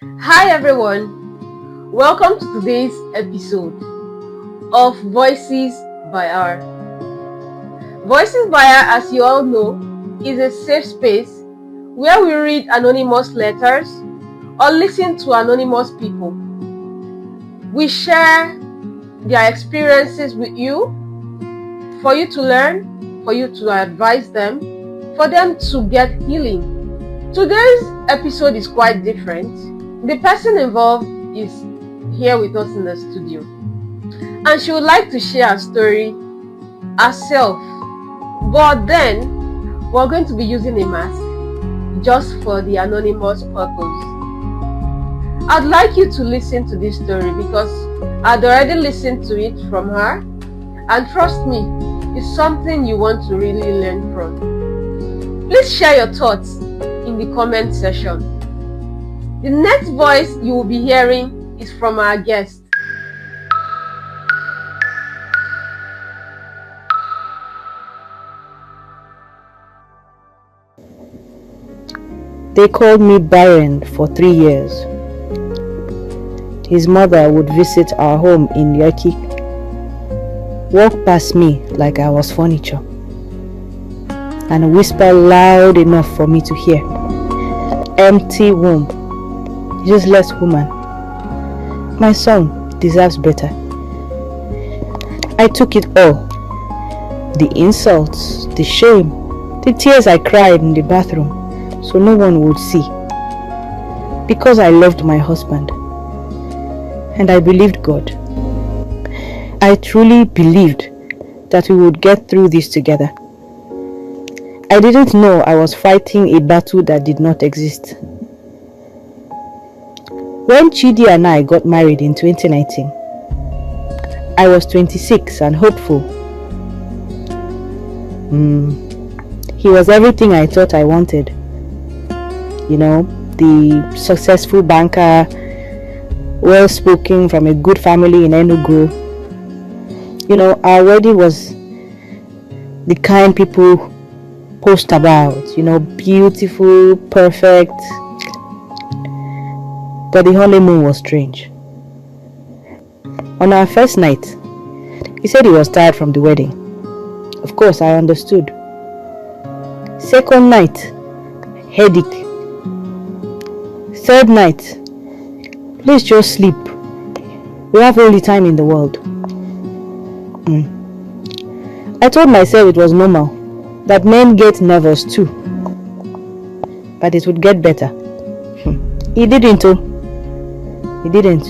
Hi everyone, welcome to today's episode of Voices by Her. Voices by Her, as you all know, is a safe space where we read anonymous letters or listen to anonymous people. We share their experiences with you, for you to learn, for you to advise them, for them to get healing. Today's episode is quite different. The person involved is here with us in the studio, and she would like to share her story herself, but then we're going to be using a mask just for the anonymous purpose. I'd like you to listen to this story because I'd already listened to it from her, and trust me, it's something you want to really learn from. Please share your thoughts in the comment section. The next voice you will be hearing is from our guest. They called me Barren for 3 years. His mother would visit our home in Yaki, walk past me like I was furniture, and whisper loud enough for me to hear. Empty womb, useless woman. My son deserves better. I took it all. The insults, the shame, the tears I cried in the bathroom so no one would see. Because I loved my husband. And I believed God. I truly believed that we would get through this together. I didn't know I was fighting a battle that did not exist. When Chidi and I got married in 2019, I was 26 and hopeful. He was everything I thought I wanted. You know, the successful banker, well-spoken, from a good family in Enugu. You know, our wedding was the kind people post about, you know, beautiful, perfect. But the honeymoon was strange. On our first night, he said he was tired from the wedding. Of course, I understood. Second night, headache. Third night, please just sleep. We have all the time in the world. I told myself it was normal, that men get nervous too. But it would get better. He didn't too. He didn't.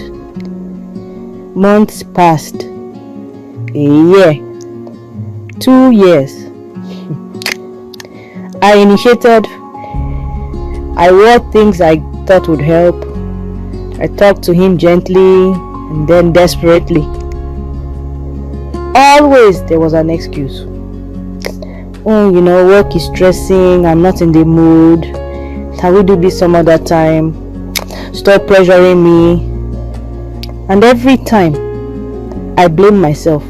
Months passed. A year. 2 years. I initiated. I wore things I thought would help. I talked to him gently and then desperately. Always there was an excuse. Oh, you know, work is stressing. I'm not in the mood. Can we do this some other time? Stop pressuring me. And every time I blame myself.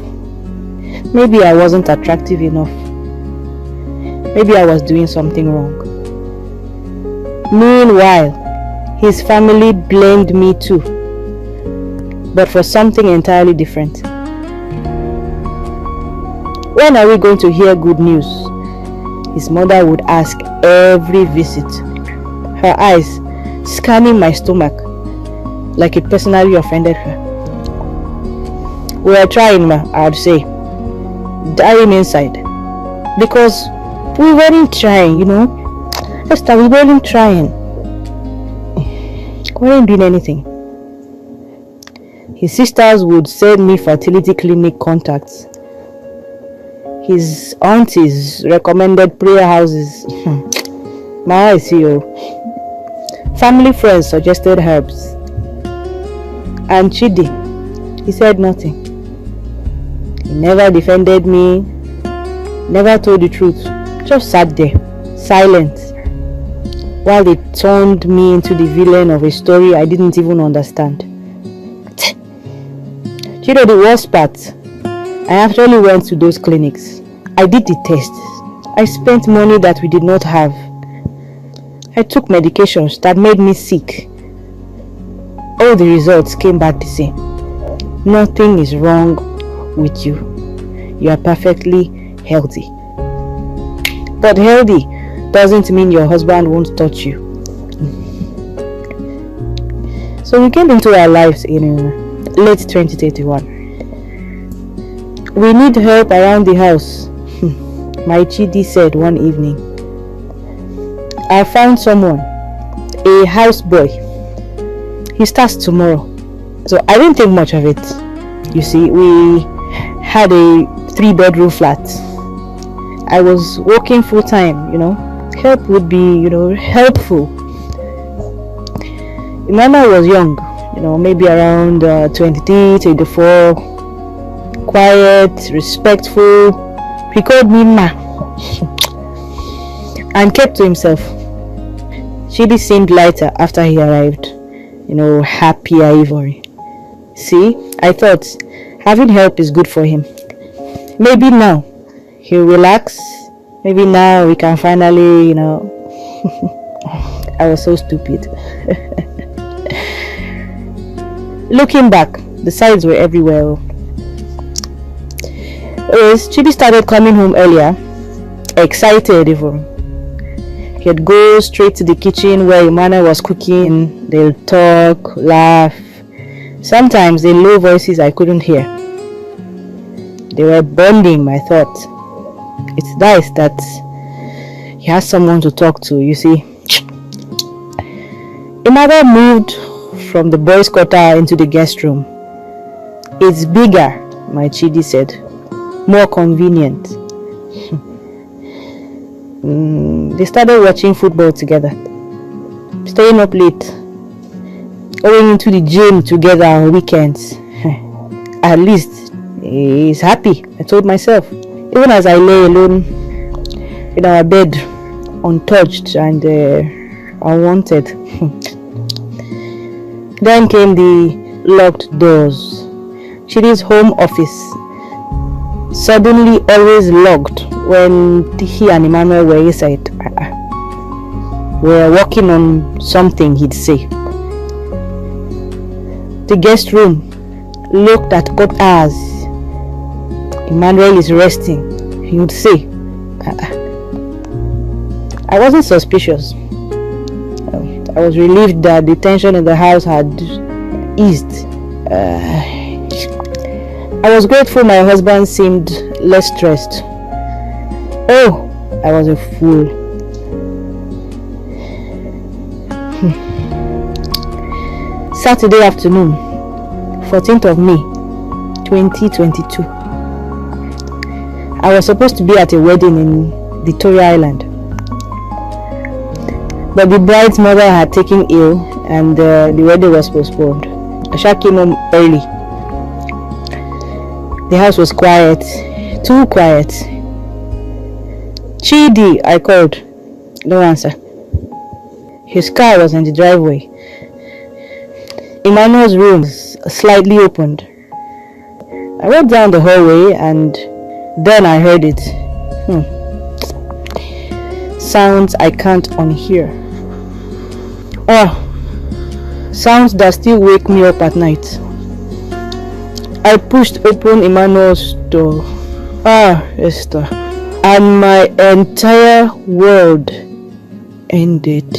Maybe I wasn't attractive enough. Maybe I was doing something wrong. Meanwhile, his family blamed me too, but for something entirely different. When are we going to hear good news? His mother would ask every visit, her eyes scanning my stomach like it personally offended her. We are trying, I'd say, dying inside, because we weren't trying, you know. Esther, we weren't trying. We weren't doing anything. His sisters would send me fertility clinic contacts. His aunties recommended prayer houses. My eyes, you. Family friends suggested herbs. And Chidi, he said nothing. He never defended me, never told the truth, just sat there, silent, while they turned me into the villain of a story I didn't even understand. You know the worst part? I actually went to those clinics. I did the tests. I spent money that we did not have. I took medications that made me sick. all the results came back the same. Nothing is wrong with you. You are perfectly healthy. But healthy doesn't mean your husband won't touch you. So we came into our lives in late 2021. We need help around the house, my Chidi said one evening. I found someone, a houseboy. He starts tomorrow. So I didn't think much of it. You see, we had a 3-bedroom flat. I was working full time, Help would be, helpful. Emmanuel was young, maybe around 23, 24. Quiet, respectful. He called me Ma and kept to himself. Chidi seemed lighter after he arrived. Happy ivory. See, I thought having help is good for him. Maybe now he'll relax. Maybe now we can finally, I was so stupid. Looking back, the signs were everywhere. Chidi started coming home earlier, excited even. He'd go straight to the kitchen where Emmanuel was cooking. They'll talk, laugh. Sometimes they low voices I couldn't hear. They were bonding my thought. It's nice that he has someone to talk to, you see. Emmanuel moved from the boys' quarter into the guest room. It's bigger, my Chidi said. More convenient. They started watching football together, staying up late, going into the gym together on weekends. At least he's happy, I told myself, even as I lay alone in our bed, untouched and unwanted. Then came the locked doors. Chidi's home office, suddenly always locked when he and Emmanuel were inside. We were working on something, he'd say. The guest room looked at God as Emmanuel is resting, he would say. I wasn't suspicious. I was relieved that the tension in the house had eased. I was grateful my husband seemed less stressed. Oh, I was a fool. Saturday afternoon, 14th of May, 2022. I was supposed to be at a wedding in Victoria Island. But the bride's mother had taken ill and the wedding was postponed. Asha came home early. The house was quiet, too quiet. Chidi, I called. No answer. His car was in the driveway. Emmanuel's room was slightly opened. I went down the hallway and then I heard it. Sounds I can't unhear. Sounds that still wake me up at night. I pushed open Emmanuel's door. Esther. And my entire world ended.